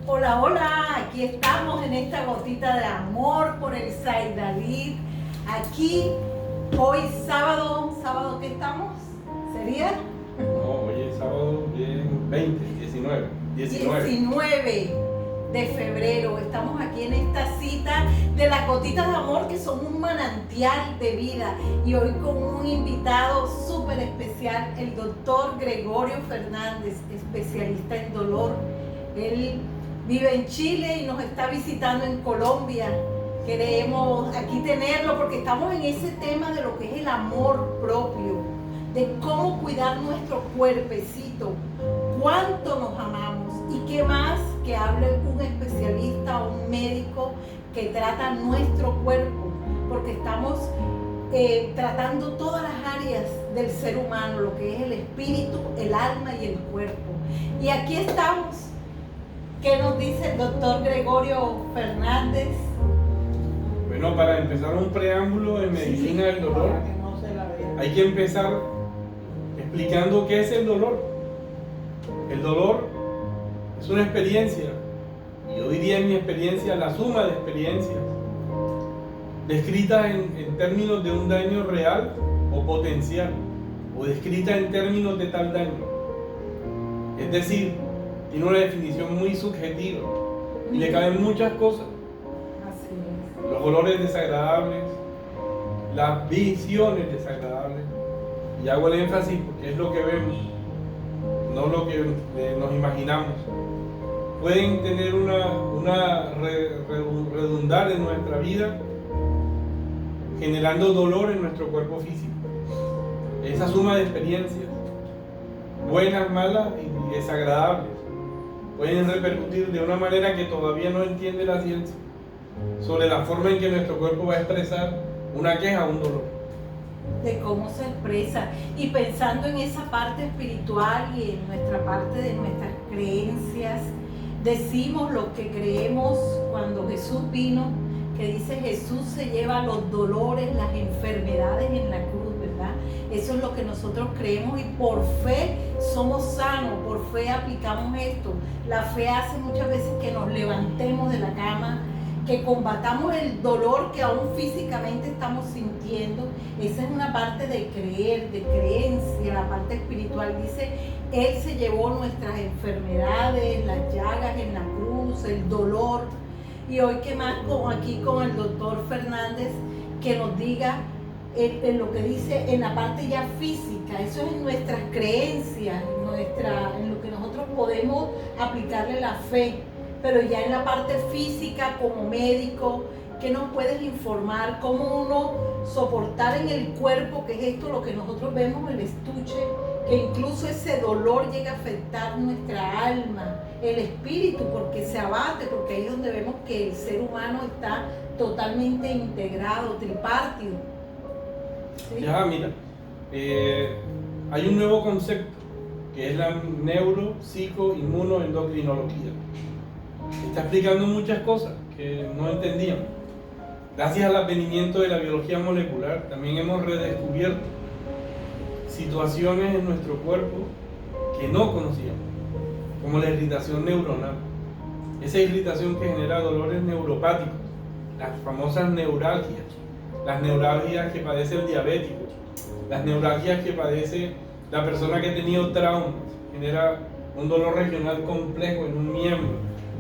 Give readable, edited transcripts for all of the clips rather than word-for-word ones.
Hola, hola, aquí estamos en esta gotita de amor por el Said David. Aquí, hoy sábado ¿qué estamos? ¿Sería? No, hoy es sábado 19 de febrero. Estamos aquí en esta cita de las gotitas de amor que son un manantial de vida. Y hoy con un invitado súper especial, el doctor Gregorio Fernández, especialista en dolor. Él vive en Chile y nos está visitando en Colombia. Queremos aquí tenerlo porque estamos en ese tema de lo que es el amor propio, de cómo cuidar nuestro cuerpecito, cuánto nos amamos y qué más que hable un especialista o un médico que trata nuestro cuerpo, porque estamos tratando todas las áreas del ser humano, lo que es el espíritu, el alma y el cuerpo. Y aquí estamos. ¿Qué nos dice el doctor Gregorio Fernández? Bueno, para empezar un preámbulo en medicina del dolor, hay que empezar explicando qué es el dolor. El dolor es una experiencia, y yo diría en mi experiencia la suma de experiencias, descritas en términos de un daño real o potencial, o descrita en términos de tal daño. Es decir, tiene una definición muy subjetiva y le caben muchas cosas. Así es. Los olores desagradables, las visiones desagradables, y hago el énfasis porque es lo que vemos, no lo que nos imaginamos. Pueden tener redundar en nuestra vida, generando dolor en nuestro cuerpo físico. Esa suma de experiencias, buenas, malas y desagradables, pueden repercutir de una manera que todavía no entiende la ciencia sobre la forma en que nuestro cuerpo va a expresar una queja o un dolor. De cómo se expresa. Y pensando en esa parte espiritual y en nuestra parte de nuestras creencias, decimos lo que creemos cuando Jesús vino, que dice Jesús se lleva los dolores, las enfermedades en la cruz, ¿verdad? Eso es lo que nosotros creemos y por fe somos sanos, por fe aplicamos esto. La fe hace muchas veces que nos levantemos de la cama, que combatamos el dolor que aún físicamente estamos sintiendo. Esa es una parte de creer, de creencia. La parte espiritual dice, Él se llevó nuestras enfermedades, las llagas en la cruz, el dolor. Y hoy que más aquí con el doctor Fernández, que nos diga en lo que dice en la parte ya física, eso es en nuestras creencias, en lo que nosotros podemos aplicarle la fe, pero ya en la parte física como médico, ¿qué nos puedes informar? ¿Cómo uno soportar en el cuerpo, que es esto lo que nosotros vemos, el estuche, que incluso ese dolor llega a afectar nuestra alma, el espíritu, porque se abate, porque ahí es donde vemos que el ser humano está totalmente integrado, tripartito. ¿Sí? Ya, mira, hay un nuevo concepto que es la neuropsicoinmunoendocrinología. Está explicando muchas cosas que no entendíamos. Gracias al advenimiento de la biología molecular, también hemos redescubierto situaciones en nuestro cuerpo que no conocíamos, como la irritación neuronal. Esa irritación que genera dolores neuropáticos, las famosas neuralgias, las neuralgias que padece el diabético, las neuralgias que padece la persona que ha tenido traumas, genera un dolor regional complejo en un miembro,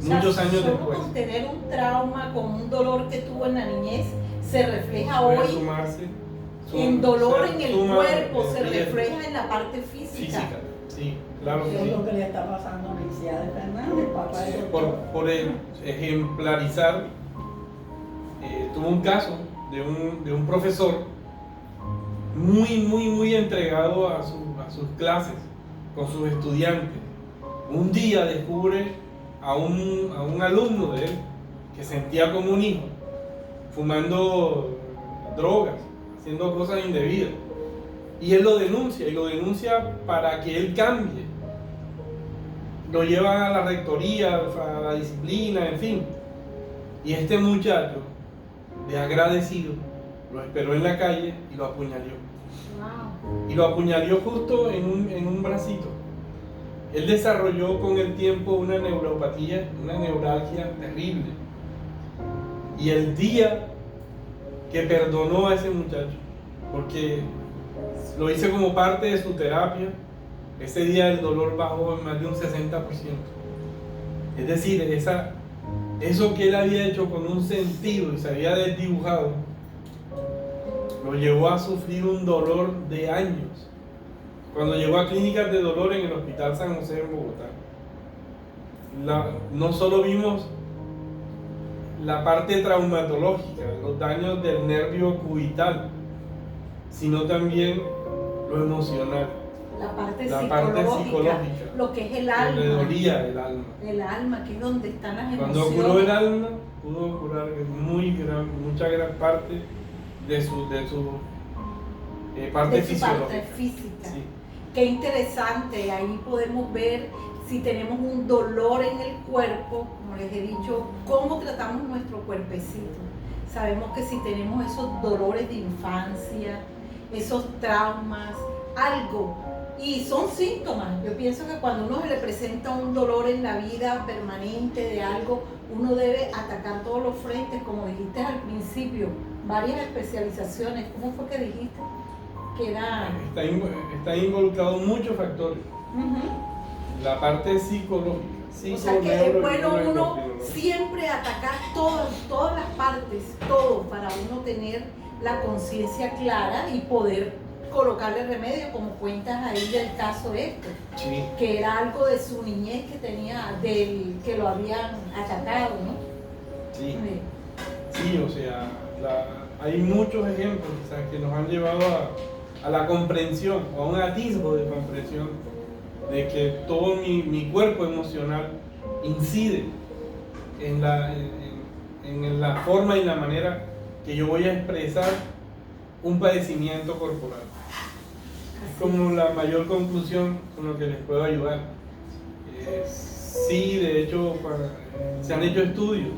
muchos años después. Con tener un trauma, con un dolor que tuvo en la niñez, se refleja hoy en dolor en el cuerpo, se refleja en la parte física. Sí, claro que sí. Es lo que le está pasando a Alicia de Fernández, papá de por ejemplarizar, tuvo un caso de un profesor muy entregado a sus clases, con sus estudiantes. Un día descubre a un alumno de él que sentía como un hijo, fumando drogas, haciendo cosas indebidas. Y él lo denuncia para que él cambie. Lo llevan a la rectoría, a la disciplina, en fin. Y este muchacho, de agradecido, lo esperó en la calle y lo apuñaló. Wow. Y lo apuñaló justo en un bracito. él desarrolló con el tiempo una neuropatía, una neuralgia terrible. Y el día que perdonó a ese muchacho, porque lo hice como parte de su terapia, ese día el dolor bajó en más de un 60%. Es decir, eso que él había hecho con un sentido y se había desdibujado, lo llevó a sufrir un dolor de años. Cuando llegó a clínicas de dolor en el Hospital San José en Bogotá, no solo vimos la parte traumatológica, los daños del nervio cubital, sino también lo emocional, la parte psicológica, lo que es el alma. Le dolía el alma. El alma, que es donde están las Cuando emociones. curó el alma, pudo curar mucha gran parte de su parte de su fisiológica. parte física. Sí. Qué interesante, ahí podemos ver si tenemos un dolor en el cuerpo, como les he dicho, cómo tratamos nuestro cuerpecito. Sabemos que si tenemos esos dolores de infancia, esos traumas, algo, y son síntomas. Yo pienso que cuando uno se le presenta un dolor en la vida permanente de algo, uno debe atacar todos los frentes, como dijiste al principio, varias especializaciones. ¿Cómo fue que dijiste? Que era... Está involucrado muchos factores. La parte psicológica. O sea que es bueno uno siempre atacar todas las partes, todo, para uno tener la conciencia clara y poder colocarle remedio, como cuentas ahí del caso sí. Que era algo de su niñez que tenía, que lo habían atacado, ¿no? Sí, sí, o sea, hay muchos ejemplos, o sea, que nos han llevado a la comprensión, o a un atisbo de comprensión de que todo mi cuerpo emocional incide en la forma y la manera que yo voy a expresar un padecimiento corporal. Es como la mayor conclusión con lo que les puedo ayudar. Sí, de hecho, se han hecho estudios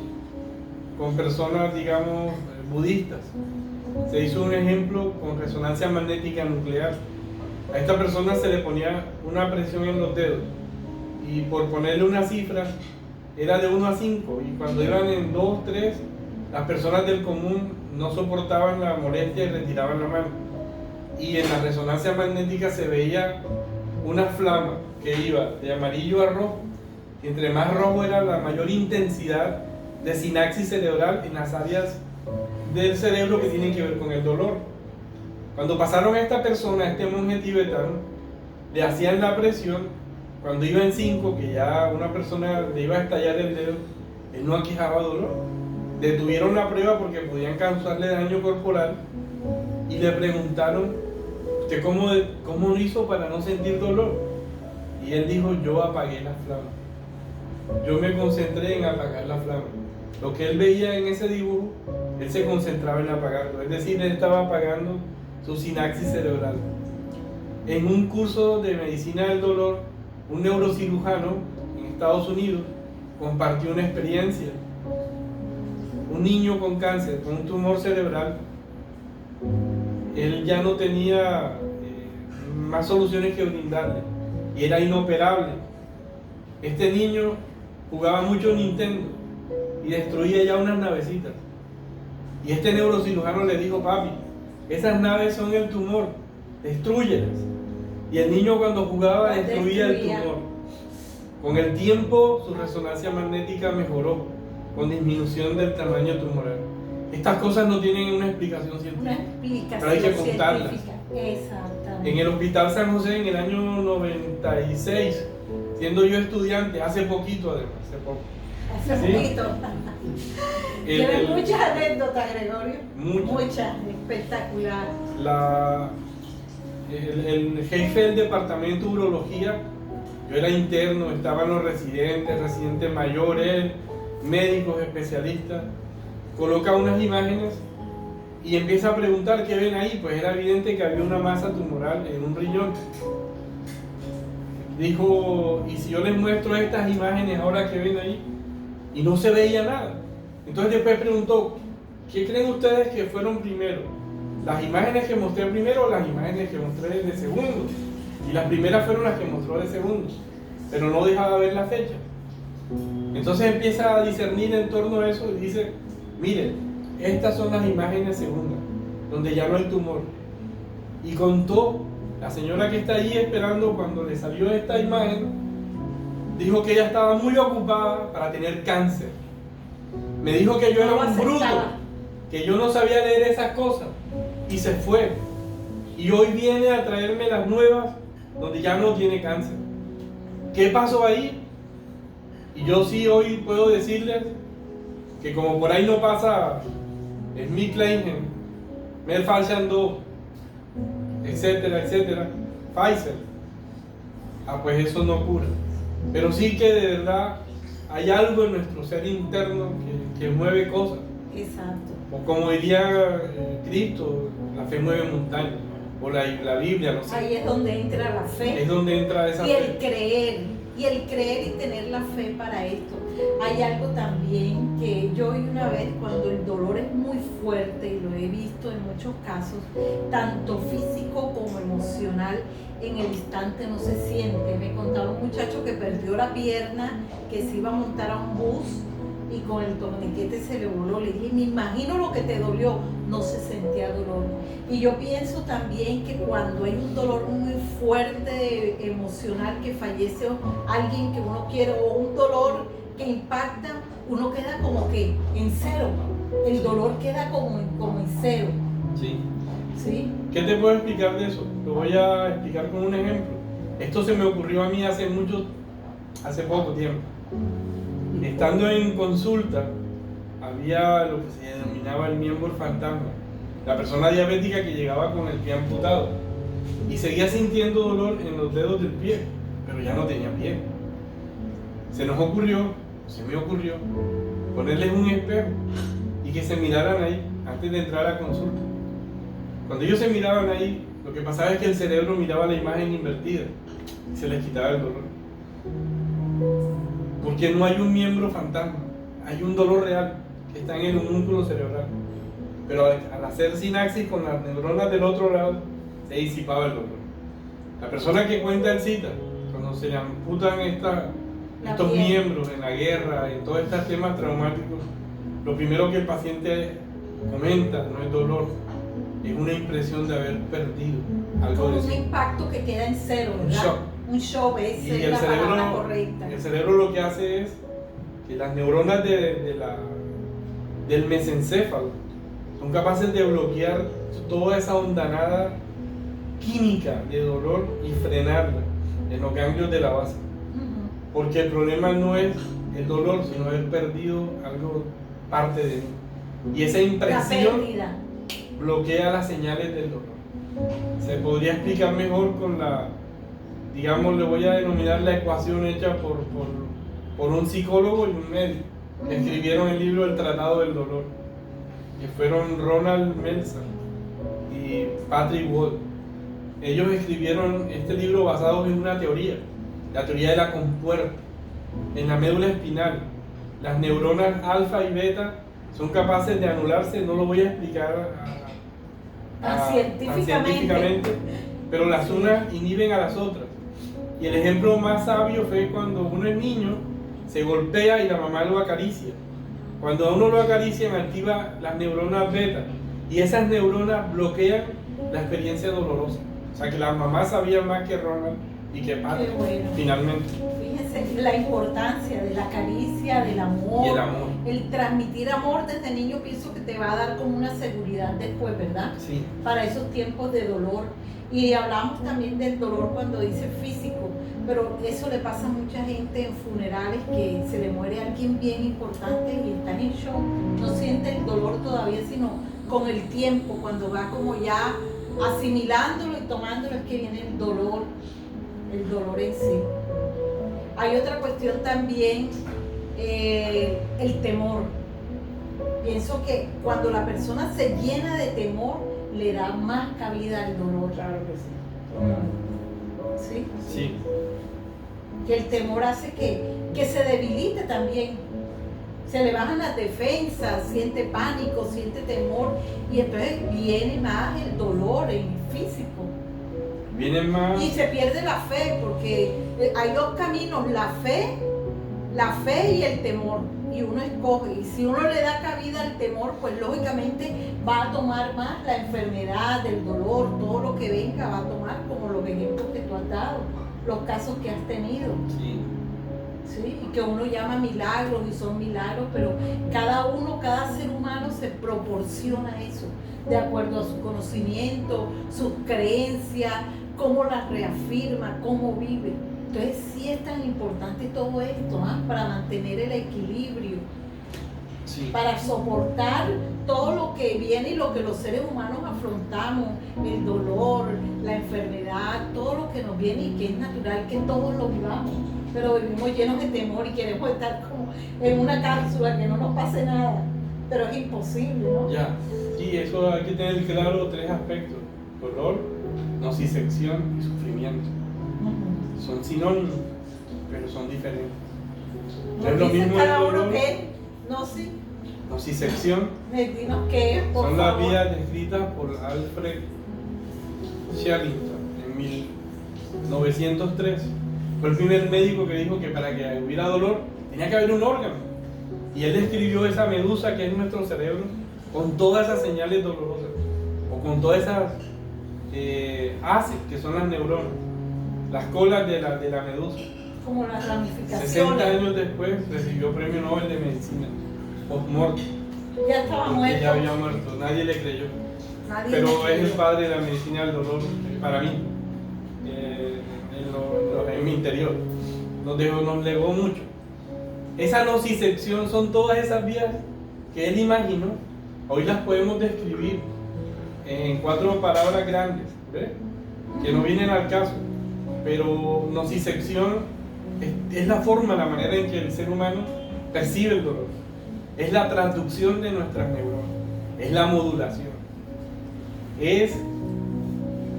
con personas, digamos, budistas. Se hizo un ejemplo con resonancia magnética nuclear. A esta persona se le ponía una presión en los dedos y por ponerle una cifra era de 1 a 5, y cuando iban en 2, 3, las personas del común no soportaban la molestia y retiraban la mano. Y en la resonancia magnética se veía una flama que iba de amarillo a rojo, y entre más rojo era la mayor intensidad de sinapsis cerebral en las áreas del cerebro que tienen que ver con el dolor. Cuando pasaron a esta persona, a este monje tibetano, le hacían la presión. Cuando iba en 5, que ya una persona le iba a estallar el dedo, él no aquejaba dolor. Detuvieron la prueba porque podían causarle daño corporal y le preguntaron: ¿usted cómo lo hizo para no sentir dolor? Y él dijo: yo apagué la flama. Yo me concentré en apagar la flama. Lo que él veía en ese dibujo, él se concentraba en apagarlo. Es decir, él estaba apagando su sinapsis cerebral. En un curso de medicina del dolor, un neurocirujano en Estados Unidos compartió una experiencia. Un niño con cáncer, con un tumor cerebral, él ya no tenía más soluciones que brindarle y era inoperable. Este niño jugaba mucho Nintendo y destruía ya unas navecitas. Y este neurocirujano le dijo: papi, esas naves son el tumor, destrúyelas. Y el niño, cuando jugaba, destruía el tumor. Con el tiempo su resonancia magnética mejoró, con disminución del tamaño tumoral. Estas cosas no tienen una explicación científica, pero hay que contarlas. Exactamente. En el Hospital San José, en el año 96, siendo yo estudiante, hace poquito además, hace poquito. Tienes muchas anécdotas, Gregorio. Muchas, espectacular. El jefe del departamento de urología, yo era interno, estaban los residentes mayores, médicos, especialistas, coloca unas imágenes y empieza a preguntar qué ven ahí. Pues era evidente que había una masa tumoral en un riñón. Dijo: ¿y si yo les muestro estas imágenes ahora que ven ahí? Y no se veía nada. Entonces después preguntó: ¿qué creen ustedes que fueron primero? ¿Las imágenes que mostré primero o las imágenes que mostré de segundo? Y las primeras fueron las que mostró de segundo. pero no dejaba ver la fecha. Entonces empieza a discernir en torno a eso y dice, mire, estas son las imágenes segundas, donde ya no hay tumor. Y contó, la señora que está ahí esperando, cuando le salió esta imagen, dijo que ella estaba muy ocupada para tener cáncer. Me dijo que yo era un bruto, que yo no sabía leer esas cosas, y se fue. Y hoy viene a traerme las nuevas, donde ya no tiene cáncer. ¿Qué pasó ahí? Y yo sí hoy puedo decirles que como por ahí no pasa SmithKline, Merck Sharp 2, etcétera, etcétera, Pfizer, pues eso no cura. Pero sí que de verdad hay algo en nuestro ser interno que mueve cosas. Exacto. O como diría Cristo, la fe mueve montañas. O la Biblia, no sé. Ahí es donde entra la fe. Es donde entra esa y fe. el creer. Y el creer y tener la fe para esto. Hay algo también que yo oí una vez, cuando el dolor es muy fuerte, y lo he visto en muchos casos, tanto físico como emocional, en el instante no se siente. Me contaba un muchacho que perdió la pierna, que se iba a montar a un bus y con el torniquete se le voló. Le dije, me imagino lo que te dolió. No se sentía dolor. Y yo pienso también que cuando hay un dolor muy fuerte emocional, que fallece alguien que uno quiere, o un dolor que impacta, uno queda como que en cero. El dolor queda como en cero. Sí. ¿Sí? ¿Qué te puedo explicar de eso? Lo voy a explicar con un ejemplo. Esto se me ocurrió a mí hace poco tiempo. Estando en consulta, había lo que se denominaba el miembro fantasma. La persona diabética que llegaba con el pie amputado y seguía sintiendo dolor en los dedos del pie, pero ya no tenía pie. Se me ocurrió ponerles un espejo y que se miraran ahí antes de entrar a la consulta. Cuando ellos se miraban ahí, lo que pasaba es que el cerebro miraba la imagen invertida y se les quitaba el dolor. Porque no hay un miembro fantasma, hay un dolor real que está en el homúnculo cerebral. Pero al hacer sinapsis con las neuronas del otro lado, se disipaba el dolor. La persona que cuenta el cita, cuando se le amputan estos miembros en la guerra, en todos estos temas traumáticos, lo primero que el paciente comenta no es dolor, es una impresión de haber perdido algo Como de un sí. impacto que queda en cero, ¿verdad? Shock. Un shock, esa Y es la palabra correcta. el cerebro lo que hace es que las neuronas del mesencéfalo son capaces de bloquear toda esa ondanada química de dolor y frenarla en los ganglios de la base. Porque el problema no es el dolor, sino haber perdido parte de mí. Y esa impresión bloquea las señales del dolor. Se podría explicar mejor con le voy a denominar la ecuación hecha por un psicólogo y un médico. Escribieron el libro El Tratado del Dolor, que fueron Ronald Melzer y Patrick Wall. Ellos escribieron este libro basado en una teoría, la teoría de la compuerta. En la médula espinal, las neuronas alfa y beta son capaces de anularse, no lo voy a explicar científicamente, pero las unas inhiben a las otras. Y el ejemplo más sabio fue cuando uno es niño, se golpea y la mamá lo acaricia. Cuando a uno lo acarician, activa las neuronas beta y esas neuronas bloquean la experiencia dolorosa. O sea que la mamá sabía más que Ronald y que Patrick, finalmente. Fíjense la importancia de la caricia, del amor. Y el amor. El transmitir amor desde niño, pienso que te va a dar como una seguridad después, ¿verdad? Sí. Para esos tiempos de dolor. Y hablamos también del dolor cuando dice físico, pero eso le pasa a mucha gente en funerales, que se le muere alguien bien importante y están en shock, no siente el dolor todavía, sino con el tiempo, cuando va como ya asimilándolo y tomándolo, es que viene el dolor en sí. Hay otra cuestión también, el temor. Pienso que cuando la persona se llena de temor, le da más cabida al dolor. Claro que sí. ¿Sí? Sí. Que el temor hace que se debilite también. Se le bajan las defensas, siente pánico, siente temor, y entonces viene más el dolor en el físico. Vienen más. Y se pierde la fe, porque hay dos caminos, la fe y el temor. Y uno escoge. Y si uno le da cabida al temor, pues lógicamente va a tomar más la enfermedad, el dolor, todo lo que venga va a tomar, como los ejemplos que tú has dado, los casos que has tenido. Sí. ¿Sí? Y que uno llama milagros y son milagros, pero cada ser humano se proporciona eso, de acuerdo a su conocimiento, sus creencias, cómo las reafirma, cómo vive. Entonces sí es tan importante todo esto, ¿ah? Para mantener el equilibrio, Sí. para soportar todo lo que viene y lo que los seres humanos afrontamos, el dolor, la enfermedad, todo lo que nos viene y que es natural que todos lo vivamos, pero vivimos llenos de temor y queremos estar como en una cápsula que no nos pase nada, pero es imposible, ¿no? Ya. Sí, eso hay que tener claro 3 aspectos: dolor, nocicepción y sufrimiento. Son sinónimos, pero son diferentes. No es lo Dice mismo cada el uno dolor. que no, sí, Nocicepción dinos qué es, por son las favor. vías descritas por Alfred Sherrington en 1903. Fue el primer médico que dijo que para que hubiera dolor tenía que haber un órgano. Y él describió esa medusa que es nuestro cerebro con todas esas señales dolorosas, o con todas esas haces que son las neuronas, las colas de la medusa. Como las 60 ramificaciones. años después recibió premio Nobel de Medicina, post-mortem. Ya estaba Porque muerto. ya había muerto, nadie le creyó. Nadie Pero me es el creyó. padre de la medicina del dolor para mí, en mi interior. Nos legó mucho. Esa nocicepción son todas esas vías que él imaginó. Hoy las podemos describir en 4 palabras grandes, ¿ves? Que no vienen al caso. Pero nocicepción es la forma, la manera en que el ser humano percibe el dolor. Es la transducción de nuestras neuronas. Es la modulación. Es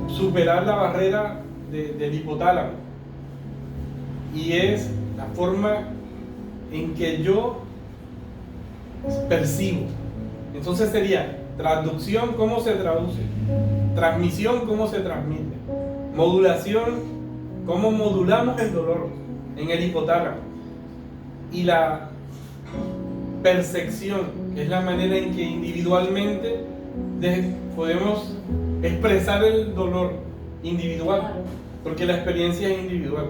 superar la barrera del hipotálamo. Y es la forma en que yo percibo. Entonces sería traducción, cómo se traduce; transmisión, cómo se transmite; modulación, cómo modulamos el dolor en el hipotálamo; y la percepción, que es la manera en que individualmente podemos expresar el dolor individual, porque la experiencia es individual.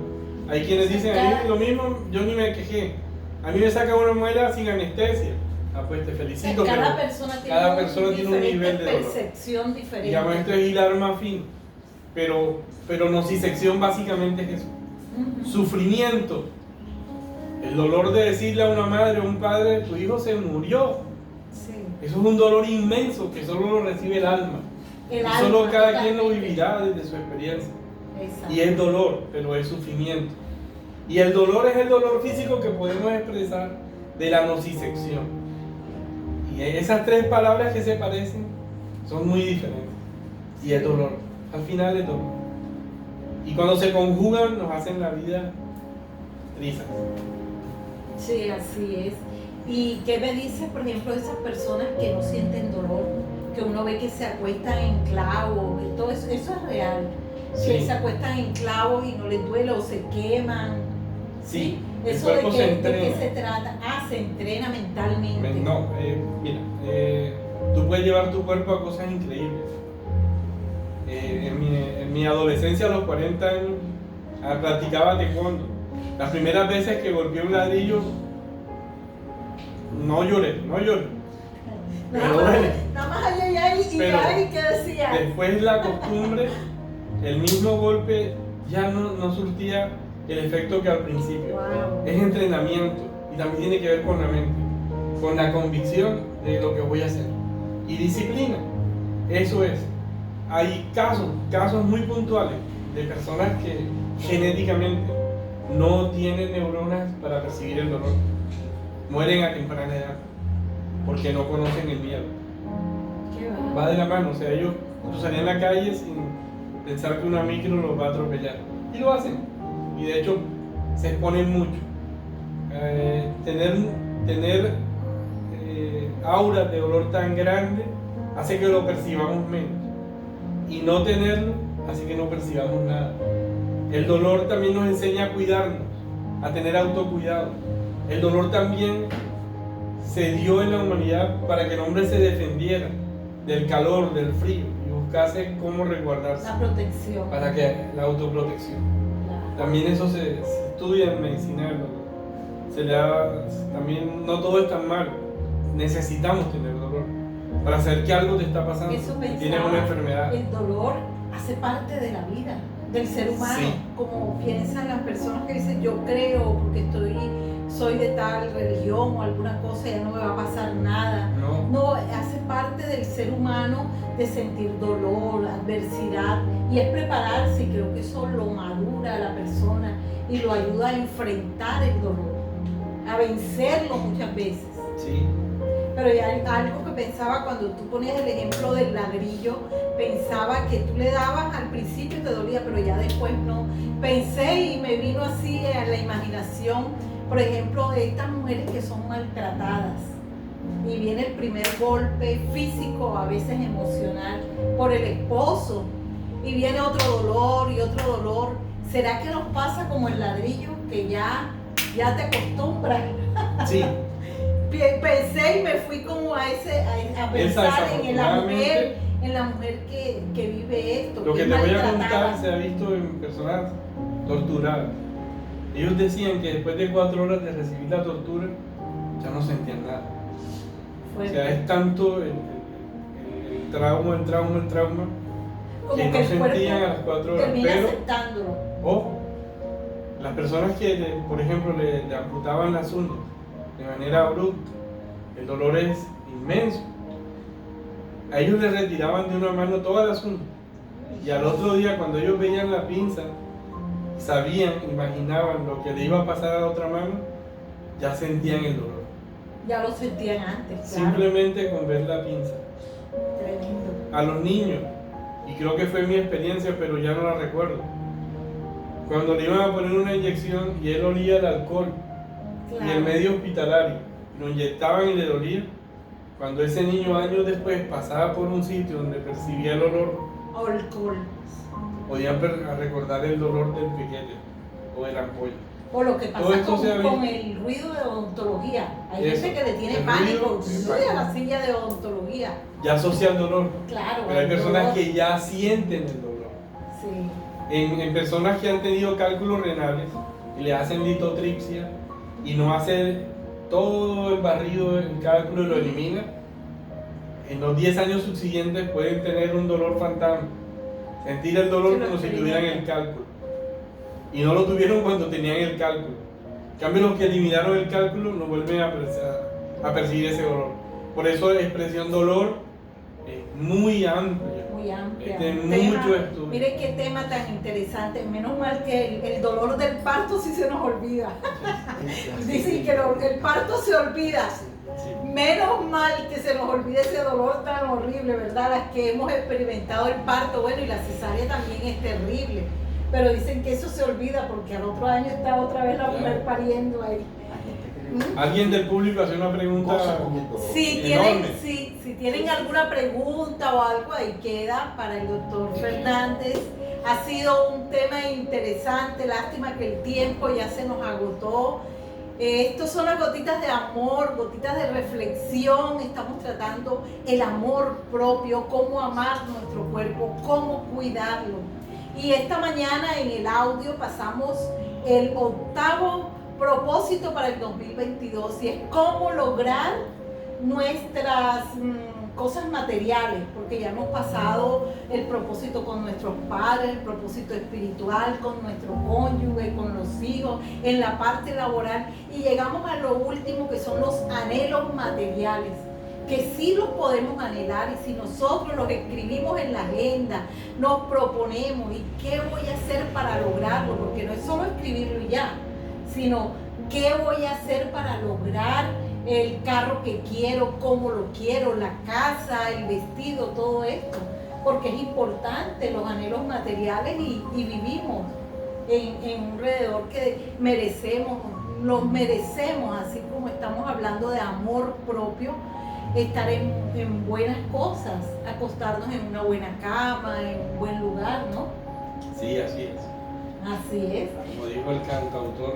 Hay quienes dicen, a mí lo mismo, yo ni me quejé, a mí me saca una muela sin anestesia. Ah, pues te felicito. Cada persona tiene un nivel de percepción diferente. Digamos, esto es hilar más fino, pero nocicepción básicamente es eso. Sufrimiento, el dolor de decirle a una madre o un padre, tu hijo se murió. Sí. Eso es un dolor inmenso que solo lo recibe el alma. Y solo cada quien lo vivirá desde su experiencia. Exacto. Y es dolor, pero es sufrimiento. Y el dolor es el dolor físico que podemos expresar de la nocicepción. Y esas 3 palabras que se parecen son muy diferentes. Y es dolor, al final es dolor. Y cuando se conjugan nos hacen la vida triste. Sí, así es. ¿Y qué me dices, por ejemplo, de esas personas que no sienten dolor? Que uno ve que se acuestan en clavos, y todo eso, eso es real. Sí. Que se acuestan en clavos y no les duele o se queman. Sí, el ¿Eso de cuerpo qué, se de qué entrena. se trata? Ah, se entrena mentalmente. No, mira, tú puedes llevar tu cuerpo a cosas increíbles. En mi adolescencia, a los 40 años, practicaba taekwondo. Las primeras veces que golpeé un ladrillo, no lloré. Pero duele. Nada más ay, ¿qué decía? Después la costumbre, el mismo golpe ya no surtía el efecto que al principio. Wow. Es entrenamiento y también tiene que ver con la mente, con la convicción de lo que voy a hacer y disciplina. Eso es. Hay casos muy puntuales de personas que genéticamente no tienen neuronas para percibir el dolor. Mueren a temprana edad porque no conocen el miedo. Qué Va de la mano, o sea, ellos cruzarían la calle sin pensar que una micro los va a atropellar. Y lo hacen. Y de hecho se exponen mucho. Tener aura de dolor tan grande hace que lo percibamos menos. Y no tenerlo hace que no percibamos nada. El dolor también nos enseña a cuidarnos, a tener autocuidado. El dolor también se dio en la humanidad para que el hombre se defendiera del calor, del frío y buscase cómo resguardarse. La protección. Para que la autoprotección. También eso se estudia en medicina del dolor. También no todo es tan malo. Necesitamos tener dolor para saber que algo te está pasando. Tienes una enfermedad. El dolor hace parte de la vida del ser humano. Sí. Como piensan las personas que dicen yo creo porque soy de tal religión o alguna cosa, ya no me va a pasar nada. No, hace parte del ser humano de sentir dolor, adversidad, y es prepararse, y creo que eso lo madura a la persona y lo ayuda a enfrentar el dolor, a vencerlo muchas veces. Sí. Pero ya algo que pensaba cuando tú ponías el ejemplo del ladrillo, pensaba que tú le dabas al principio y te dolía, pero ya después no. Pensé y me vino así a la imaginación, por ejemplo, de estas mujeres que son maltratadas y viene el primer golpe físico, a veces emocional, por el esposo, y viene otro dolor y otro dolor. ¿Será que nos pasa como el ladrillo, que ya te acostumbras? Sí. Pensé y me fui como a pensar en la mujer que vive esto. Lo que te voy a contar se ha visto en personas torturadas. Ellos decían que después de 4 horas de recibir la tortura ya no sentían nada. O sea, es tanto el trauma, como que no sentían a las 4 horas. Termina pero, aceptándolo. ojo, las personas que, por ejemplo, le amputaban las uñas de manera abrupta, el dolor es inmenso. A ellos les retiraban de una mano todas las uñas, y al otro día, cuando ellos veían la pinza, sabían, imaginaban lo que le iba a pasar a la otra mano, ya sentían el dolor. Ya lo sentían antes, claro. Simplemente con ver la pinza. Tremendo. A los niños, y creo que fue mi experiencia, pero ya no la recuerdo, cuando le iban a poner una inyección y él olía el alcohol, Claro. y el medio hospitalario, lo inyectaban y le dolía, cuando ese niño años después pasaba por un sitio donde percibía el olor, Alcohol. podían recordar el dolor del piquete o de la ampolla. O lo que Todo pasa esto se ha con el ruido de odontología. Hay Eso, gente que le tiene el pánico ruido, a la silla de odontología. Ya asocia el dolor, Claro. pero hay el personas dolor. que ya sienten el dolor. Sí. En personas que han tenido cálculos renales y le hacen litotripsia y no hacen todo el barrido del cálculo y lo elimina, en los 10 años subsiguientes pueden tener un dolor fantasma, sentir el dolor como si tuvieran el cálculo, y no lo tuvieron cuando tenían el cálculo. En cambio, los que eliminaron el cálculo no vuelven a percibir ese dolor. Por eso la expresión dolor es muy amplia. Muy amplia. Mucho estudio. Mire qué tema tan interesante. Menos mal que el dolor del parto sí se nos olvida. Dicen que el parto se olvida. Menos mal que se nos olvide ese dolor tan horrible, ¿verdad? Las que hemos experimentado el parto, bueno, y la cesárea también es terrible. Pero dicen que eso se olvida porque al otro año está otra vez la mujer pariendo ahí. ¿Alguien del público hace una pregunta? Si tienen alguna pregunta o algo, ahí queda para el doctor Fernández. Ha sido un tema interesante, lástima que el tiempo ya se nos agotó. Estos son las gotitas de amor, gotitas de reflexión. Estamos tratando el amor propio, cómo amar nuestro cuerpo, cómo cuidarlo. Y esta mañana en el audio pasamos el 8º propósito para el 2022 y es cómo lograr nuestras cosas materiales, porque ya hemos pasado el propósito con nuestros padres, el propósito espiritual con nuestro cónyuge, con los hijos, en la parte laboral, y llegamos a lo último que son los anhelos materiales, que sí los podemos anhelar, y si nosotros los escribimos en la agenda, nos proponemos y qué voy a hacer para lograrlo, porque no es solo escribirlo y ya, sino qué voy a hacer para lograr el carro que quiero, cómo lo quiero, la casa, el vestido, todo esto, porque es importante los anhelos materiales y vivimos en un alrededor que merecemos, los merecemos, así como estamos hablando de amor propio. estar en buenas cosas, acostarnos en una buena cama, en un buen lugar, ¿no? Sí, así es. Así es. Como dijo el cantautor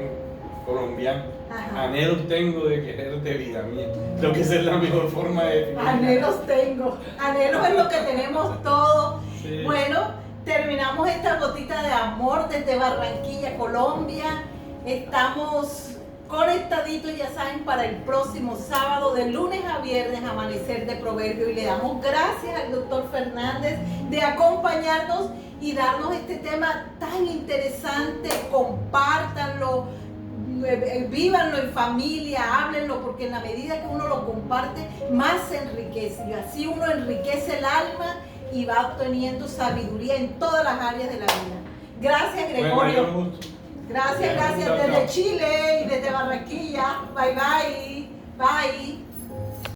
colombiano, Ajá. anhelos tengo de quererte, vida mía. Creo que esa es la mejor forma de definir. Anhelos tengo, anhelos es lo que tenemos todos. Sí. Bueno, terminamos esta gotita de amor desde Barranquilla, Colombia. Estamos conectaditos, ya saben, para el próximo sábado, de lunes a viernes, Amanecer de Proverbio. Y le damos gracias al doctor Fernández de acompañarnos y darnos este tema tan interesante. Compártanlo, vívanlo en familia, háblenlo, porque en la medida que uno lo comparte, más se enriquece. Y así uno enriquece el alma y va obteniendo sabiduría en todas las áreas de la vida. Gracias, Gregorio. Bueno, gusto. Gracias, gracias desde Chile y desde Barranquilla. Bye, bye. Bye.